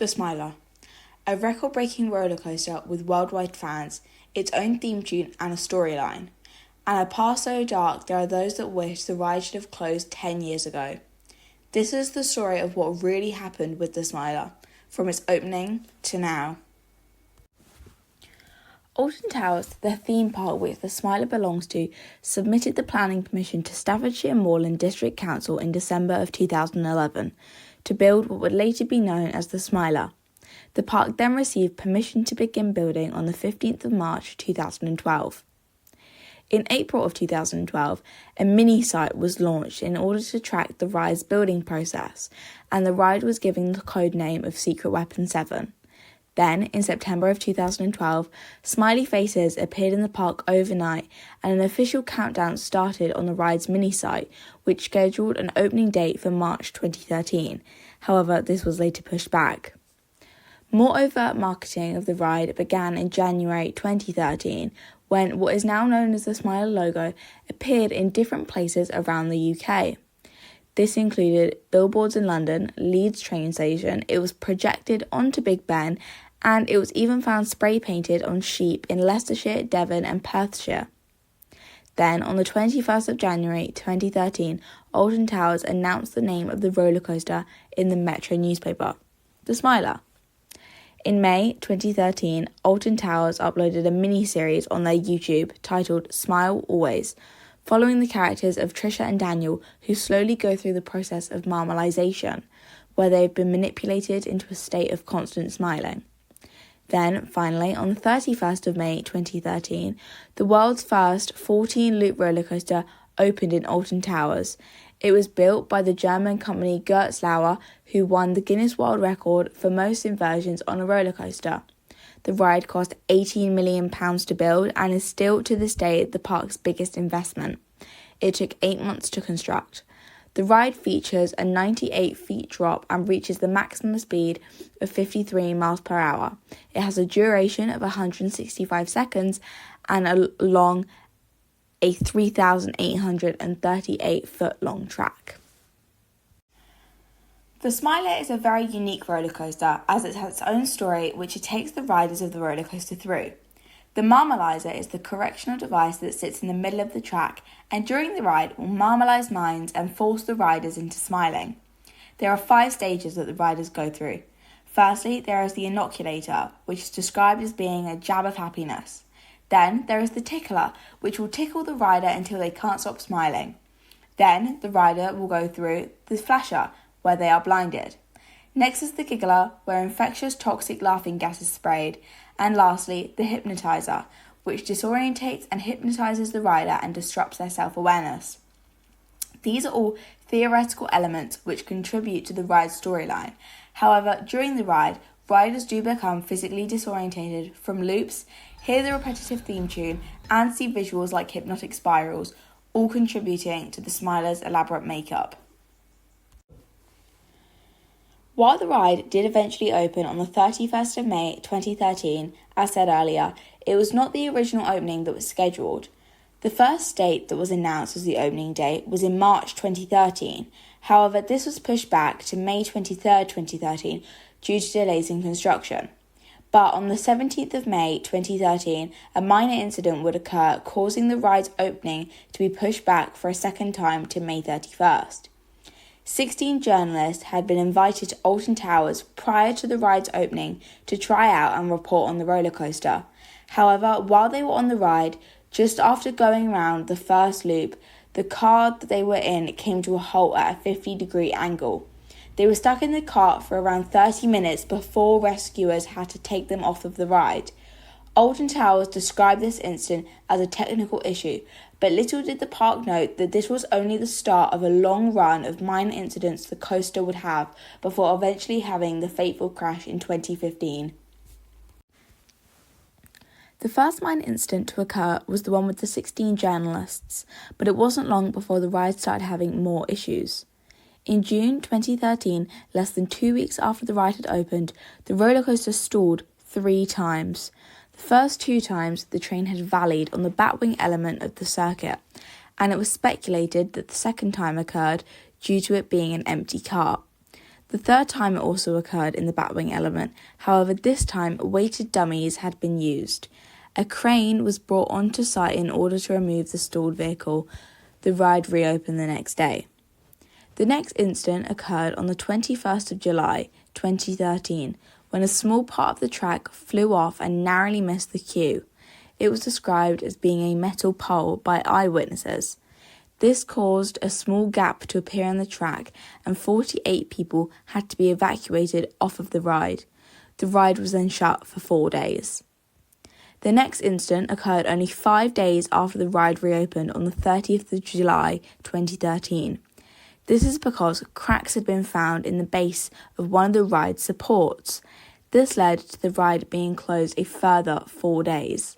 The Smiler, a record-breaking roller coaster with worldwide fans, its own theme tune and a storyline. And a past so dark there are those that wish the ride should have closed 10 years ago. This is the story of what really happened with The Smiler, from its opening to now. Alton Towers, the theme park which The Smiler belongs to, submitted the planning permission to Staffordshire Moorland District Council in December of 2011 to build what would later be known as The Smiler. The park then received permission to begin building on the 15th of March 2012. In April of 2012, a mini-site was launched in order to track the ride's building process, and the ride was given the code name of Secret Weapon 7. Then, in September of 2012, smiley faces appeared in the park overnight and an official countdown started on the ride's mini-site, which scheduled an opening date for March 2013. However, this was later pushed back. More overt marketing of the ride began in January 2013, when what is now known as the Smiler logo appeared in different places around the UK. This included billboards in London, Leeds train station, it was projected onto Big Ben, and it was even found spray painted on sheep in Leicestershire, Devon and Perthshire. Then, on the 21st of January 2013, Alton Towers announced the name of the roller coaster in the Metro newspaper, The Smiler. In May 2013, Alton Towers uploaded a mini-series on their YouTube titled Smile Always, following the characters of Trisha and Daniel, who slowly go through the process of marmalisation, where they have been manipulated into a state of constant smiling. Then, finally, on the 31st of May 2013, the world's first 14-loop roller coaster opened in Alton Towers. It was built by the German company Gerstlauer, who won the Guinness World Record for most inversions on a roller coaster. The ride cost £18 million to build and is still to this day the park's biggest investment. It took 8 months to construct. The ride features a 98-feet drop and reaches the maximum speed of 53 miles per hour. It has a duration of 165 seconds and a 3,838-foot long track. The Smiler is a very unique roller coaster as it has its own story which it takes the riders of the roller coaster through. The marmalizer is the correctional device that sits in the middle of the track and during the ride will marmalise minds and force the riders into smiling. There are 5 stages that the riders go through. Firstly, there is the inoculator, which is described as being a jab of happiness. Then there is the tickler, which will tickle the rider until they can't stop smiling. Then the rider will go through the flasher, where they are blinded. Next is the giggler, where infectious toxic laughing gas is sprayed. And lastly, the hypnotizer, which disorientates and hypnotizes the rider and disrupts their self-awareness. These are all theoretical elements which contribute to the ride's storyline. However, during the ride, riders do become physically disorientated from loops, hear the repetitive theme tune, and see visuals like hypnotic spirals, all contributing to the Smiler's elaborate makeup. While the ride did eventually open on the 31st of May 2013, as said earlier, it was not the original opening that was scheduled. The first date that was announced as the opening date was in March 2013. However, this was pushed back to May 23rd, 2013 due to delays in construction. But on the 17th of May 2013, a minor incident would occur, causing the ride's opening to be pushed back for a second time to May 31st. 16 journalists had been invited to Alton Towers prior to the ride's opening to try out and report on the roller coaster. However, while they were on the ride, just after going around the first loop, the car that they were in came to a halt at a 50-degree angle. They were stuck in the cart for around 30 minutes before rescuers had to take them off of the ride. Alton Towers described this incident as a technical issue, but little did the park note that this was only the start of a long run of minor incidents the coaster would have before eventually having the fateful crash in 2015. The first minor incident to occur was the one with the 16 journalists, but it wasn't long before the ride started having more issues. In June 2013, less than 2 weeks after the ride had opened, the roller coaster stalled 3 times. The first 2 times, the train had valleyed on the batwing element of the circuit, and it was speculated that the second time occurred due to it being an empty cart. The The third time it also occurred in the Batwing element, however this time weighted dummies had been used. A crane was brought onto site in order to remove the stalled vehicle. The ride reopened the next day. The next incident occurred on the 21st of July 2013 when a small part of the track flew off and narrowly missed the queue. It was described as being a metal pole by eyewitnesses. This caused a small gap to appear on the track and 48 people had to be evacuated off of the ride. The ride was then shut for 4 days. The next incident occurred only 5 days after the ride reopened on the 30th of July 2013. This is because cracks had been found in the base of one of the ride's supports. This led to the ride being closed a further 4 days.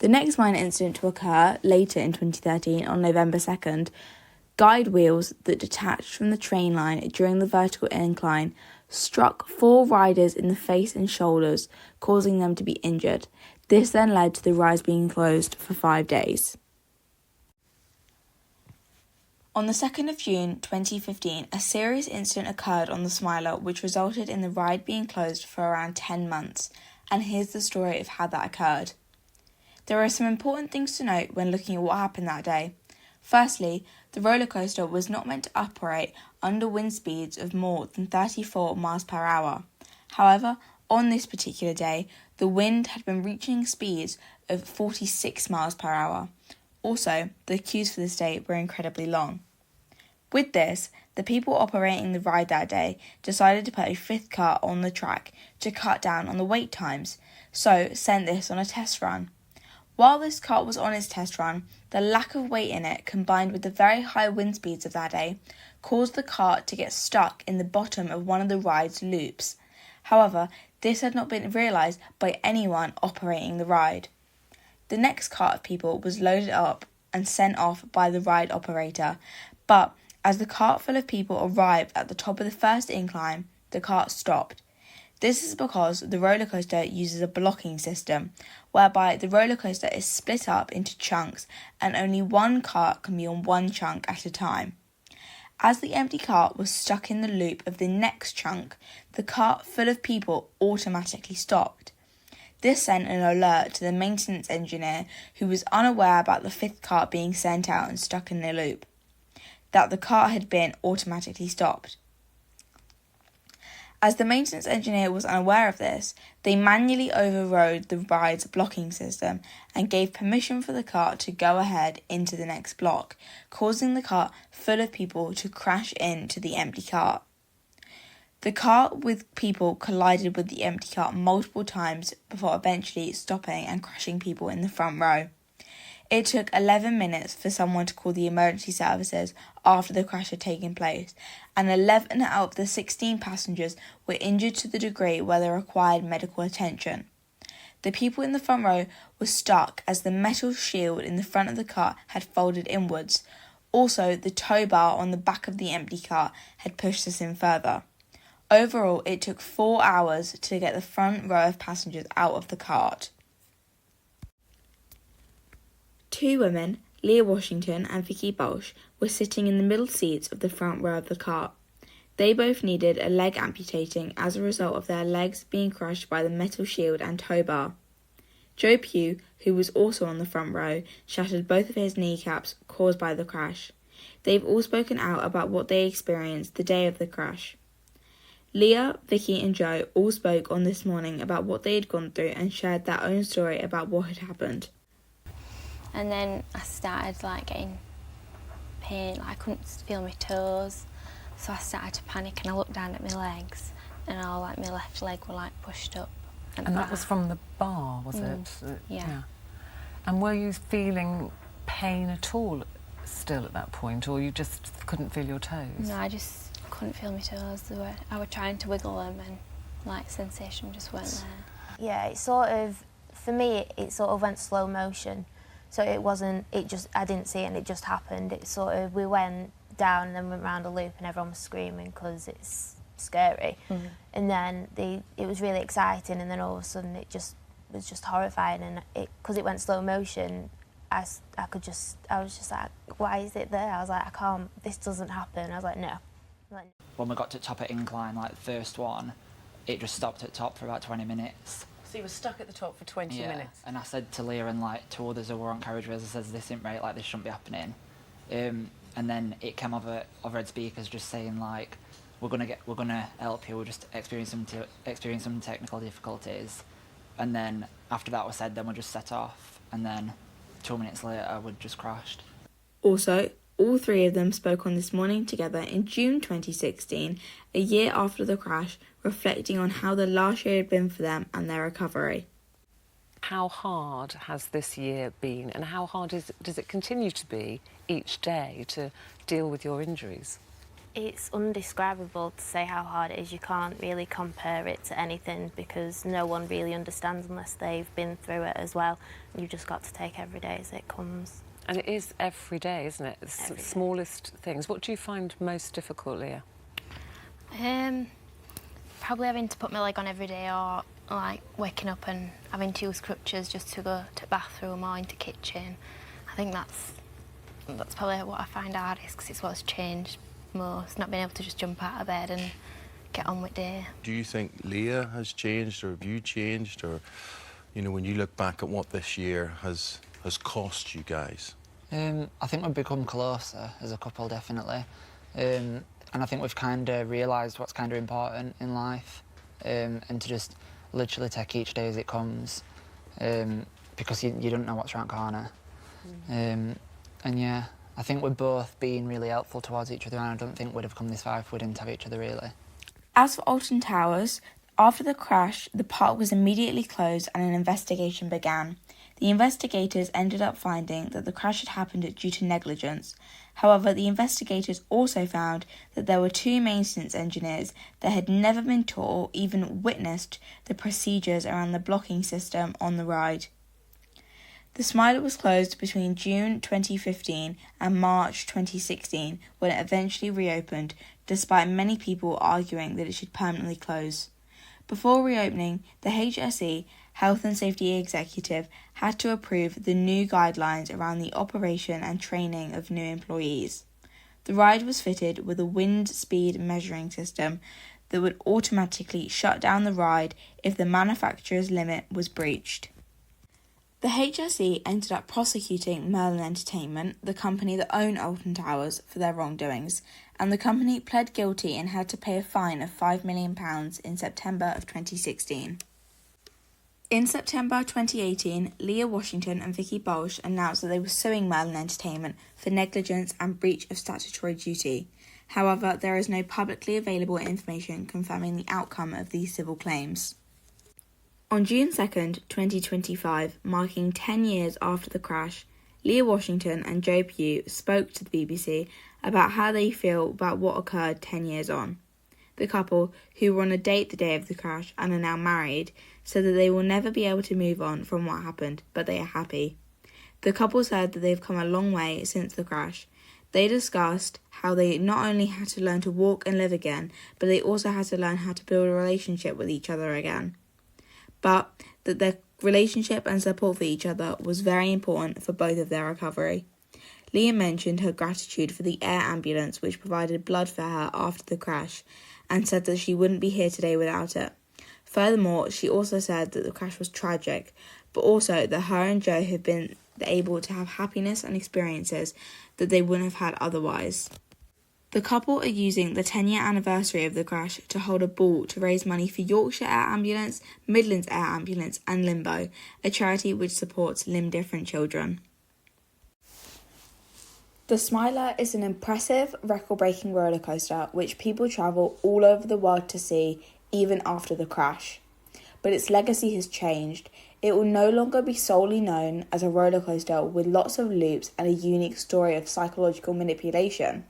The next minor incident to occur later in 2013 on November 2nd, guide wheels that detached from the train line during the vertical incline struck 4 riders in the face and shoulders, causing them to be injured. This then led to the ride being closed for 5 days. On the 2nd of June 2015, a serious incident occurred on the Smiler which resulted in the ride being closed for around 10 months, and here's the story of how that occurred. There are some important things to note when looking at what happened that day. Firstly, the roller coaster was not meant to operate under wind speeds of more than 34 miles per hour. However, on this particular day, the wind had been reaching speeds of 46 miles per hour. Also, the queues for this day were incredibly long. With this, the people operating the ride that day decided to put a 5th car on the track to cut down on the wait times, so sent this on a test run. While this cart was on its test run, the lack of weight in it, combined with the very high wind speeds of that day, caused the cart to get stuck in the bottom of one of the ride's loops. However, this had not been realised by anyone operating the ride. The next cart of people was loaded up and sent off by the ride operator, but as the cart full of people arrived at the top of the first incline, the cart stopped. This is because the roller coaster uses a blocking system, whereby the roller coaster is split up into chunks and only one cart can be on one chunk at a time. As the empty cart was stuck in the loop of the next chunk, the cart full of people automatically stopped. This sent an alert to the maintenance engineer, who was unaware about the 5th cart being sent out and stuck in the loop, that the cart had been automatically stopped. As the maintenance engineer was unaware of this, they manually overrode the ride's blocking system and gave permission for the cart to go ahead into the next block, causing the cart full of people to crash into the empty cart. The cart with people collided with the empty cart multiple times before eventually stopping and crushing people in the front row. It took 11 minutes for someone to call the emergency services after the crash had taken place, and 11 out of the 16 passengers were injured to the degree where they required medical attention. The people in the front row were stuck as the metal shield in the front of the car had folded inwards. Also, the tow bar on the back of the empty car had pushed us in further. Overall, it took 4 hours to get the front row of passengers out of the cart. 2 women, Leah Washington and Vicky Balch, were sitting in the middle seats of the front row of the cart. They both needed a leg amputating as a result of their legs being crushed by the metal shield and tow bar. Joe Pugh, who was also on the front row, shattered both of his kneecaps caused by the crash. They've all spoken out about what they experienced the day of the crash. Leah, Vicky and Joe all spoke on This Morning about what they had gone through and shared their own story about what had happened. And then I started getting pain, I couldn't feel my toes, so I started to panic and I looked down at my legs and all my left leg were pushed up. And that was from the bar, was it? Yeah. And were you feeling pain at all still at that point, or you just couldn't feel your toes? No, I just couldn't feel my toes. I was trying to wiggle them and sensation just weren't there. Yeah, for me, it sort of went slow motion. So I didn't see it and it just happened. We went down and then went round a loop and everyone was screaming because it's scary. Mm-hmm. And then it was really exciting, and then all of a sudden it was just horrifying, and because it went slow motion, I was just like, why is it there? I was like, I can't, this doesn't happen. I was like, no, Like, When we got to top of incline, like the first one, it just stopped at top for about 20 minutes. So you were stuck at the top for 20 minutes? And I said to Leah and like to others who were on carriageways, I says, this isn't right, like this shouldn't be happening. And then it came over speakers just saying like, we're gonna help you, we're just experiencing some technical difficulties. And then after that was said, then we just set off, and then 2 minutes later we'd just crashed. Also, all three of them spoke on This Morning together in June 2016, a year after the crash, reflecting on how the last year had been for them and their recovery. How hard has this year been, and how hard does it continue to be each day to deal with your injuries? it's undescribable to say how hard it is. You can't really compare it to anything because no one really understands unless they've been through it as well. You've just got to take every day as it comes. And it is every day, isn't it? The smallest things. What do you find most difficult, Leah? Probably having to put my leg on every day, or like waking up and having to use crutches just to go to the bathroom or into kitchen. I think that's probably what I find hardest because it's what's changed most, not being able to just jump out of bed and get on with day. Do you think Leah has changed, or have you changed, or, you know, when you look back at what this year has cost you guys? I think we've become closer as a couple, definitely. And I think we've kind of realised what's kind of important in life, and to just literally take each day as it comes, because you don't know what's around the corner. And yeah, I think we're both being really helpful towards each other, and I don't think we'd have come this far if we didn't have each other, really. As for Alton Towers, after the crash, the park was immediately closed and an investigation began. The investigators ended up finding that the crash had happened due to negligence. However, the investigators also found that there were two maintenance engineers that had never been taught or even witnessed the procedures around the blocking system on the ride. The Smiler was closed between June 2015 and March 2016 when it eventually reopened, despite many people arguing that it should permanently close. Before reopening, the HSE Health and Safety Executive had to approve the new guidelines around the operation and training of new employees. The ride was fitted with a wind speed measuring system that would automatically shut down the ride if the manufacturer's limit was breached. The HSE ended up prosecuting Merlin Entertainment, the company that owned Alton Towers, for their wrongdoings, and the company pled guilty and had to pay a fine of £5 million in September of 2016. In September 2018, Leah Washington and Vicky Bolsh announced that they were suing Merlin Entertainment for negligence and breach of statutory duty. However, there is no publicly available information confirming the outcome of these civil claims. On June 2nd, 2025, marking 10 years after the crash, Leah Washington and Joe Pugh spoke to the BBC about how they feel about what occurred 10 years on. The couple, who were on a date the day of the crash and are now married, said that they will never be able to move on from what happened, but they are happy. The couple said that they've come a long way since the crash. They discussed how they not only had to learn to walk and live again, but they also had to learn how to build a relationship with each other again. But that their relationship and support for each other was very important for both of their recovery. Leah mentioned her gratitude for the air ambulance which provided blood for her after the crash, and said that she wouldn't be here today without it. Furthermore, she also said that the crash was tragic, but also that her and Joe have been able to have happiness and experiences that they wouldn't have had otherwise. The couple are using the 10-year anniversary of the crash to hold a ball to raise money for Yorkshire Air Ambulance, Midlands Air Ambulance and Limbo, a charity which supports limb-different children. The Smiler is an impressive, record-breaking roller coaster which people travel all over the world to see, even after the crash. But its legacy has changed. It will no longer be solely known as a roller coaster with lots of loops and a unique story of psychological manipulation,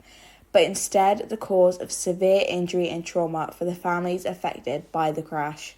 but instead the cause of severe injury and trauma for the families affected by the crash.